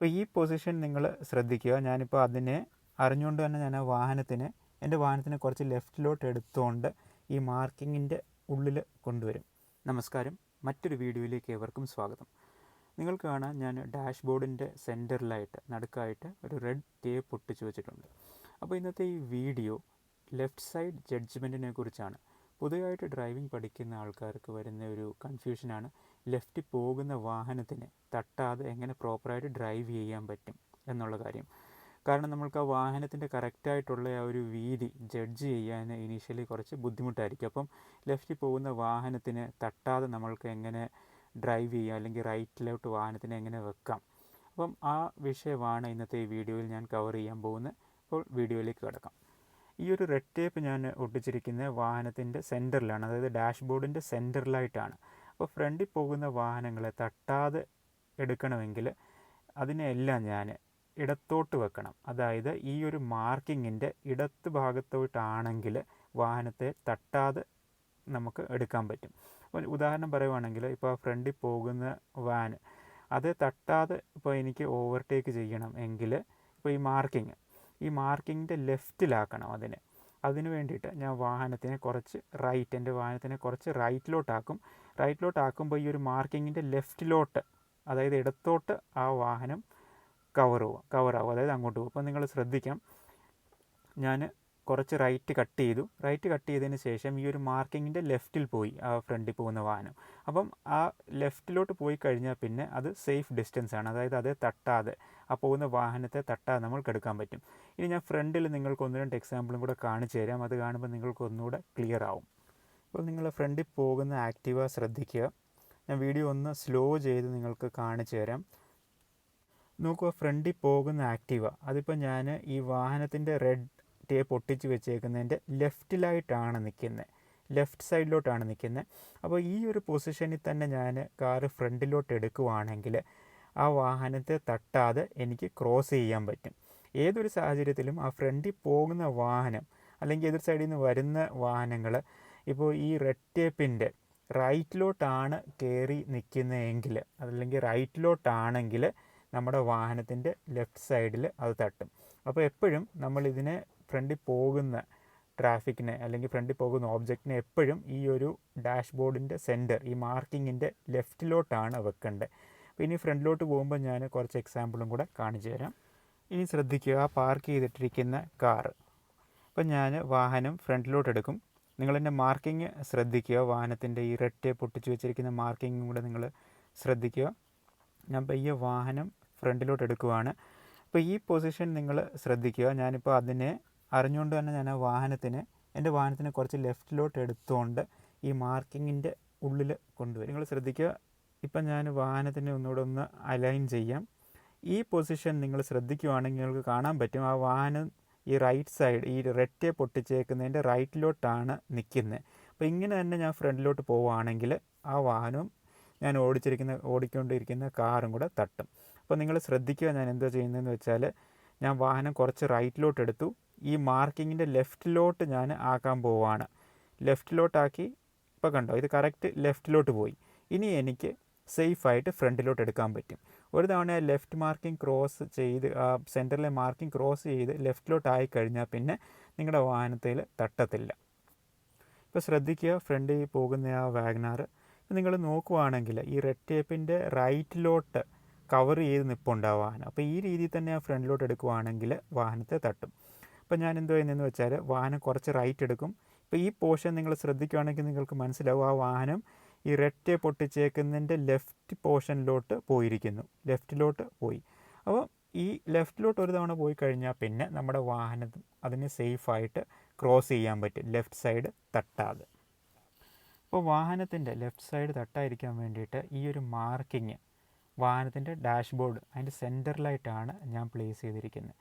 അപ്പോൾ ഈ പൊസിഷൻ നിങ്ങൾ ശ്രദ്ധിക്കുക. ഞാനിപ്പോൾ അതിനെ അറിഞ്ഞുകൊണ്ട് തന്നെ ഞാൻ ആ എൻ്റെ വാഹനത്തിനെ കുറച്ച് ലെഫ്റ്റിലോട്ട് എടുത്തുകൊണ്ട് ഈ മാർക്കിങ്ങിൻ്റെ ഉള്ളിൽ കൊണ്ടുവരും. നമസ്കാരം, മറ്റൊരു വീഡിയോയിലേക്ക് ഏവർക്കും സ്വാഗതം. നിങ്ങൾക്ക് കാണാം, ഞാൻ ഡാഷ്ബോർഡിൻ്റെ സെൻറ്ററിലായിട്ട് നടുക്കായിട്ട് ഒരു റെഡ് ടേപ്പ് ഒട്ടിച്ച് വെച്ചിട്ടുണ്ട്. അപ്പോൾ ഇന്നത്തെ ഈ വീഡിയോ ലെഫ്റ്റ് സൈഡ് ജഡ്ജ്മെൻറ്റിനെ കുറിച്ചാണ്. പുതിയതായിട്ട് ഡ്രൈവിംഗ് പഠിക്കുന്ന ആൾക്കാർക്ക് വരുന്ന ഒരു കൺഫ്യൂഷനാണ് ലെഫ്റ്റിൽ പോകുന്ന വാഹനത്തിന് തട്ടാതെ എങ്ങനെ പ്രോപ്പറായിട്ട് ഡ്രൈവ് ചെയ്യാൻ പറ്റും എന്നുള്ള കാര്യം. കാരണം നമ്മൾക്ക് ആ വാഹനത്തിൻ്റെ കറക്റ്റായിട്ടുള്ള ആ ഒരു വീതി ജഡ്ജ് ചെയ്യാൻ ഇനീഷ്യലി കുറച്ച് ബുദ്ധിമുട്ടായിരിക്കും. അപ്പം ലെഫ്റ്റിൽ പോകുന്ന വാഹനത്തിന് തട്ടാതെ നമ്മൾക്ക് എങ്ങനെ ഡ്രൈവ് ചെയ്യാം, അല്ലെങ്കിൽ റൈറ്റിലോട്ട് വാഹനത്തിനെ എങ്ങനെ വെക്കാം. അപ്പം ആ വിഷയമാണ് ഇന്നത്തെ ഈ വീഡിയോയിൽ ഞാൻ കവർ ചെയ്യാൻ പോകുന്നത്. അപ്പോൾ വീഡിയോയിലേക്ക് കിടക്കാം. ഈ ഒരു റെഡ് ടേപ്പ് ഞാൻ ഒട്ടിച്ചിരിക്കുന്ന വാഹനത്തിൻ്റെ സെൻറ്ററിലാണ്, അതായത് ഡാഷ്ബോർഡിൻ്റെ സെൻറ്ററിലായിട്ടാണ്. അപ്പോൾ ഫ്രണ്ടിൽ പോകുന്ന വാഹനങ്ങളെ തട്ടാതെ എടുക്കണമെങ്കിൽ അതിനെല്ലാം ഞാൻ ഇടത്തോട്ട് വെക്കണം. അതായത് ഈ ഒരു മാർക്കിങ്ങിൻ്റെ ഇടത്ത് ഭാഗത്തോട്ടാണെങ്കിൽ വാഹനത്തെ തട്ടാതെ നമുക്ക് എടുക്കാൻ പറ്റും. അപ്പോൾ ഉദാഹരണം പറയുവാണെങ്കിൽ, ഇപ്പോൾ ഫ്രണ്ടിൽ പോകുന്ന വാൻ അത് തട്ടാതെ ഇപ്പോൾ എനിക്ക് ഓവർടേക്ക് ചെയ്യണം എങ്കിൽ ഇപ്പോൾ ഈ മാർക്കിങ്ങിൻ്റെ ലെഫ്റ്റിലാക്കണം അതിന് വേണ്ടിയിട്ട് ഞാൻ എൻ്റെ വാഹനത്തിനെ കുറച്ച് റൈറ്റിലോട്ടാക്കുമ്പോൾ ഈ ഒരു മാർക്കിങ്ങിൻ്റെ ലെഫ്റ്റിലോട്ട്, അതായത് ഇടത്തോട്ട് ആ വാഹനം കവറാവും, അതായത് അങ്ങോട്ട് പോകും. അപ്പോൾ നിങ്ങൾ ശ്രദ്ധിക്കാം, ഞാൻ കുറച്ച് റൈറ്റ് കട്ട് ചെയ്തതിന് ശേഷം ഈ ഒരു മാർക്കിങ്ങിൻ്റെ ലെഫ്റ്റിൽ പോയി ആ ഫ്രണ്ടിൽ പോകുന്ന വാഹനം. അപ്പം ആ ലെഫ്റ്റിലോട്ട് പോയി കഴിഞ്ഞാൽ പിന്നെ അത് സേഫ് ഡിസ്റ്റൻസ് ആണ്, അതായത് അത് തട്ടാതെ, ആ പോകുന്ന വാഹനത്തെ തട്ടാതെ നമ്മൾക്ക് എടുക്കാൻ പറ്റും. ഇനി ഞാൻ ഫ്രണ്ടിൽ നിങ്ങൾക്ക് 1-2 എക്സാമ്പിളും കൂടെ കാണിച്ചു തരാം. അത് കാണുമ്പോൾ നിങ്ങൾക്ക് ഒന്നുകൂടെ ക്ലിയർ ആവും. അപ്പോൾ നിങ്ങൾ ഫ്രണ്ടിൽ പോകുന്ന ആക്റ്റീവ ശ്രദ്ധിക്കുക. ഞാൻ വീഡിയോ ഒന്ന് സ്ലോ ചെയ്ത് നിങ്ങൾക്ക് കാണിച്ചു തരാം. നോക്കുക, ഫ്രണ്ടിൽ പോകുന്ന ആക്റ്റീവ അതിപ്പോൾ ഞാൻ ഈ വാഹനത്തിൻ്റെ റെഡ് ടേപ്പ് ഒട്ടിച്ച് വെച്ചേക്കുന്നതിൻ്റെ ലെഫ്റ്റ് സൈഡിലോട്ടാണ് നിൽക്കുന്നത്. അപ്പോൾ ഈ ഒരു പൊസിഷനിൽ തന്നെ ഞാൻ കാറ് ഫ്രണ്ടിലോട്ട് എടുക്കുവാണെങ്കിൽ ആ വാഹനത്തെ തട്ടാതെ എനിക്ക് ക്രോസ് ചെയ്യാൻ പറ്റും. ഏതൊരു സാഹചര്യത്തിലും ആ ഫ്രണ്ടിൽ പോകുന്ന വാഹനം അല്ലെങ്കിൽ എതിർ സൈഡിൽ നിന്ന് വരുന്ന വാഹനങ്ങൾ ഇപ്പോൾ ഈ റെഡ് ടേപ്പിൻ്റെ റൈറ്റിലോട്ടാണ് കയറി നിൽക്കുന്നതെങ്കിൽ, അതല്ലെങ്കിൽ റൈറ്റിലോട്ടാണെങ്കിൽ നമ്മുടെ വാഹനത്തിൻ്റെ ലെഫ്റ്റ് സൈഡിൽ അത് തട്ടും. അപ്പോൾ എപ്പോഴും നമ്മളിതിനെ ഫ്രണ്ടിൽ പോകുന്ന ട്രാഫിക്കിനെ അല്ലെങ്കിൽ ഫ്രണ്ടിൽ പോകുന്ന ഓബ്ജക്റ്റിനെ എപ്പോഴും ഈ ഒരു ഡാഷ്ബോർഡിൻ്റെ സെൻറ്റർ, ഈ മാർക്കിങ്ങിൻ്റെ ലെഫ്റ്റിലോട്ടാണ് വെക്കേണ്ടത്. അപ്പോൾ ഇനി ഫ്രണ്ടിലോട്ട് പോകുമ്പോൾ ഞാൻ കുറച്ച് എക്സാമ്പിളും കൂടെ കാണിച്ചു തരാം. ഇനി ശ്രദ്ധിക്കുക, ആ പാർക്ക് ചെയ്തിട്ടിരിക്കുന്ന കാറ്. അപ്പോൾ ഞാൻ വാഹനം ഫ്രണ്ടിലോട്ട് എടുക്കും. നിങ്ങളെൻ്റെ മാർക്കിങ് ശ്രദ്ധിക്കുക, വാഹനത്തിൻ്റെ ഈ റെഡ് ടേപ്പ് ഒട്ടിച്ച് വെച്ചിരിക്കുന്ന മാർക്കിങ്ങും കൂടെ നിങ്ങൾ ശ്രദ്ധിക്കുക. ഞാൻ പയ്യെ വാഹനം ഫ്രണ്ടിലോട്ട് എടുക്കുവാണ്. അപ്പോൾ ഈ പൊസിഷൻ നിങ്ങൾ ശ്രദ്ധിക്കുക. ഞാനിപ്പോൾ അതിനെ അറിഞ്ഞുകൊണ്ട് തന്നെ ഞാൻ ആ എൻ്റെ വാഹനത്തിനെ കുറച്ച് ലെഫ്റ്റിലോട്ട് എടുത്തുകൊണ്ട് ഈ മാർക്കിങ്ങിൻ്റെ ഉള്ളിൽ കൊണ്ടുവരും. നിങ്ങൾ ശ്രദ്ധിക്കുക, ഇപ്പം ഞാൻ വാഹനത്തിനെ ഒന്നുകൂടെ ഒന്ന് അലൈൻ ചെയ്യാം. ഈ പൊസിഷൻ നിങ്ങൾ ശ്രദ്ധിക്കുകയാണെങ്കിൽ നിങ്ങൾക്ക് കാണാൻ പറ്റും, ആ വാഹനം ഈ റൈറ്റ് സൈഡ്, ഈ റെഡ് ടേപ്പ് ഒട്ടിച്ചേക്കുന്നതിൻ്റെ റൈറ്റിലോട്ടാണ് നിൽക്കുന്നത്. അപ്പോൾ ഇങ്ങനെ തന്നെ ഞാൻ ഫ്രണ്ടിലോട്ട് പോവുകയാണെങ്കിൽ ആ വാഹനവും ഞാൻ ഓടിക്കൊണ്ടിരിക്കുന്ന കാറും കൂടെ തട്ടും. അപ്പോൾ നിങ്ങൾ ശ്രദ്ധിക്കുക, ഞാൻ എന്താ ചെയ്യുന്നതെന്ന് വെച്ചാൽ, ഞാൻ വാഹനം കുറച്ച് റൈറ്റിലോട്ട് എടുത്തു, ഈ മാർക്കിങ്ങിൻ്റെ ലെഫ്റ്റിലോട്ട് ഞാൻ ആക്കാൻ പോവുകയാണ്. ലെഫ്റ്റിലോട്ടാക്കി, ഇപ്പോൾ കണ്ടോ, ഇത് കറക്റ്റ് ലെഫ്റ്റിലോട്ട് പോയി. ഇനി എനിക്ക് സേഫായിട്ട് ഫ്രണ്ടിലോട്ട് എടുക്കാൻ പറ്റും. ഒരു തവണ ലെഫ്റ്റ് മാർക്കിംഗ് ക്രോസ് ചെയ്ത്, ആ സെൻറ്ററിലെ മാർക്കിംഗ് ക്രോസ് ചെയ്ത് ലെഫ്റ്റിലോട്ടായി കഴിഞ്ഞാൽ പിന്നെ നിങ്ങളുടെ വാഹനത്തിൽ തട്ടത്തില്ല. ഇപ്പോൾ ശ്രദ്ധിക്കുക, ഫ്രണ്ടിൽ പോകുന്ന ആ വാഗനാർ നിങ്ങൾ നോക്കുവാണെങ്കിൽ ഈ റെഡ് ടേപ്പിൻ്റെ റൈറ്റിലോട്ട് കവർ ചെയ്ത് നിൽപ്പുണ്ടാവും വാഹനം. അപ്പോൾ ഈ രീതിയിൽ തന്നെ ആ ഫ്രണ്ടിലോട്ട് എടുക്കുവാണെങ്കിൽ വാഹനത്തെ തട്ടും. അപ്പോൾ ഞാൻ എന്തോ ചെയ്യുന്നതെന്ന് വെച്ചാൽ, വാഹനം കുറച്ച് റൈറ്റ് എടുക്കും. ഇപ്പോൾ ഈ പോർഷൻ നിങ്ങൾ ശ്രദ്ധിക്കുകയാണെങ്കിൽ നിങ്ങൾക്ക് മനസ്സിലാവും, ആ വാഹനം ഈ റെഡ് ടേപ്പ് ഒട്ടിച്ചേക്കുന്നതിൻ്റെ ലെഫ്റ്റ് പോർഷനിലോട്ട് ലെഫ്റ്റിലോട്ട് പോയി. അപ്പോൾ ഈ ലെഫ്റ്റിലോട്ട് ഒരു തവണ പോയി കഴിഞ്ഞാൽ പിന്നെ നമ്മുടെ വാഹനം അതിന് സേഫായിട്ട് ക്രോസ് ചെയ്യാൻ പറ്റും, ലെഫ്റ്റ് സൈഡ് തട്ടാതെ. അപ്പോൾ വാഹനത്തിൻ്റെ ലെഫ്റ്റ് സൈഡ് തട്ടാതിരിക്കാൻ വേണ്ടിയിട്ട് ഈ ഒരു മാർക്കിങ് വാഹനത്തിൻ്റെ ഡാഷ്ബോർഡ് അതിൻ്റെ സെൻറ്ററിലായിട്ടാണ് ഞാൻ പ്ലേസ് ചെയ്തിരിക്കുന്നത്.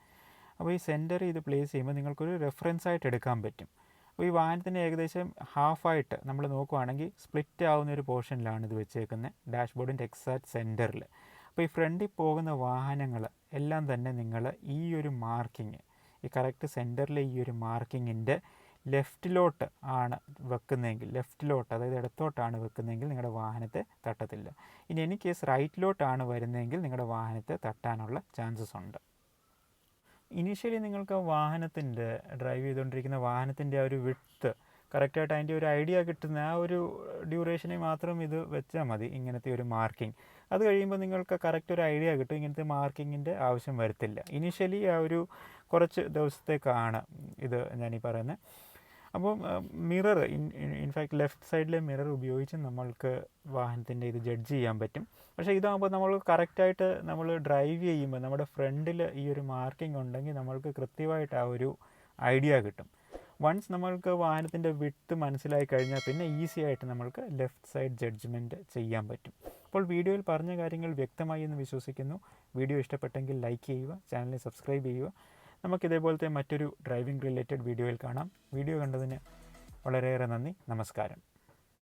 അപ്പോൾ ഈ സെൻറ്റർ ഇത് പ്ലേസ് ചെയ്യുമ്പോൾ നിങ്ങൾക്കൊരു റെഫറൻസ് ആയിട്ട് എടുക്കാൻ പറ്റും. അപ്പോൾ ഈ വാഹനത്തിന് ഏകദേശം ഹാഫായിട്ട് നമ്മൾ നോക്കുവാണെങ്കിൽ സ്പ്ലിറ്റ് ആവുന്ന ഒരു പോർഷനിലാണ് ഇത് വെച്ചേക്കുന്നത്, ഡാഷ്ബോർഡിൻ്റെ എക്സാക്റ്റ് സെൻറ്ററിൽ. അപ്പോൾ ഈ ഫ്രണ്ടിൽ പോകുന്ന വാഹനങ്ങൾ എല്ലാം തന്നെ നിങ്ങൾ ഈ ഒരു മാർക്കിങ്, ഈ കറക്റ്റ് സെൻറ്ററിലെ ഈ ഒരു മാർക്കിങ്ങിൻ്റെ ലെഫ്റ്റിലോട്ട് ആണ് വെക്കുന്നതെങ്കിൽ, ലെഫ്റ്റിലോട്ട് അതായത് ഇടത്തോട്ടാണ് വെക്കുന്നതെങ്കിൽ നിങ്ങളുടെ വാഹനത്തെ തട്ടത്തില്ല. ഇനി എനി കേസ് റൈറ്റിലോട്ടാണ് വരുന്നതെങ്കിൽ നിങ്ങളുടെ വാഹനത്തെ തട്ടാനുള്ള ചാൻസസ് ഉണ്ട്. ഇനീഷ്യലി നിങ്ങൾക്ക് വാഹനത്തിൻ്റെ ഡ്രൈവ് ചെയ്തുകൊണ്ടിരിക്കുന്ന വാഹനത്തിൻ്റെ ആ ഒരു വിഡ്ത്ത് കറക്റ്റായിട്ട് അതിൻ്റെ ഒരു ഐഡിയ കിട്ടുന്ന ആ ഒരു ഡ്യൂറേഷനെ മാത്രം ഇത് വെച്ചാൽ മതി, ഇങ്ങനത്തെ ഒരു മാർക്കിംഗ്. അത് കഴിയുമ്പോൾ നിങ്ങൾക്ക് കറക്റ്റ് ഒരു ഐഡിയ കിട്ടും, ഇങ്ങനത്തെ മാർക്കിങ്ങിൻ്റെ ആവശ്യം വരത്തില്ല. ഇനീഷ്യലി ആ ഒരു കുറച്ച് ദിവസത്തേക്കാണ് ഇത് ഞാനീ പറയുന്നത്. അപ്പം മിറർ ഇൻഫാക്ട് ലെഫ്റ്റ് സൈഡിലെ മിറർ ഉപയോഗിച്ച് നമ്മൾക്ക് വാഹനത്തിൻ്റെ ഇത് ജഡ്ജ് ചെയ്യാൻ പറ്റും. പക്ഷേ ഇതാകുമ്പോൾ നമ്മൾ കറക്റ്റായിട്ട് നമ്മൾ ഡ്രൈവ് ചെയ്യുമ്പോൾ നമ്മുടെ ഫ്രണ്ടിൽ ഈ ഒരു മാർക്കിംഗ് ഉണ്ടെങ്കിൽ നമ്മൾക്ക് കൃത്യമായിട്ട് ആ ഒരു ഐഡിയ കിട്ടും. വൺസ് നമ്മൾക്ക് വാഹനത്തിൻ്റെ വിഡ്ത്ത് മനസ്സിലായി കഴിഞ്ഞാൽ പിന്നെ ഈസി ആയിട്ട് നമ്മൾക്ക് ലെഫ്റ്റ് സൈഡ് ജഡ്ജ്മെൻറ്റ് ചെയ്യാൻ പറ്റും. അപ്പോൾ വീഡിയോയിൽ പറഞ്ഞ കാര്യങ്ങൾ വ്യക്തമായി എന്ന് വിശ്വസിക്കുന്നു. വീഡിയോ ഇഷ്ടപ്പെട്ടെങ്കിൽ ലൈക്ക് ചെയ്യുക, ചാനൽ സബ്സ്ക്രൈബ് ചെയ്യുക. നമുക്കിതേപോലത്തെ മറ്റൊരു ഡ്രൈവിംഗ് റിലേറ്റഡ് വീഡിയോയിൽ കാണാം. വീഡിയോ കണ്ടതിന് വളരെയേറെ നന്ദി. നമസ്കാരം.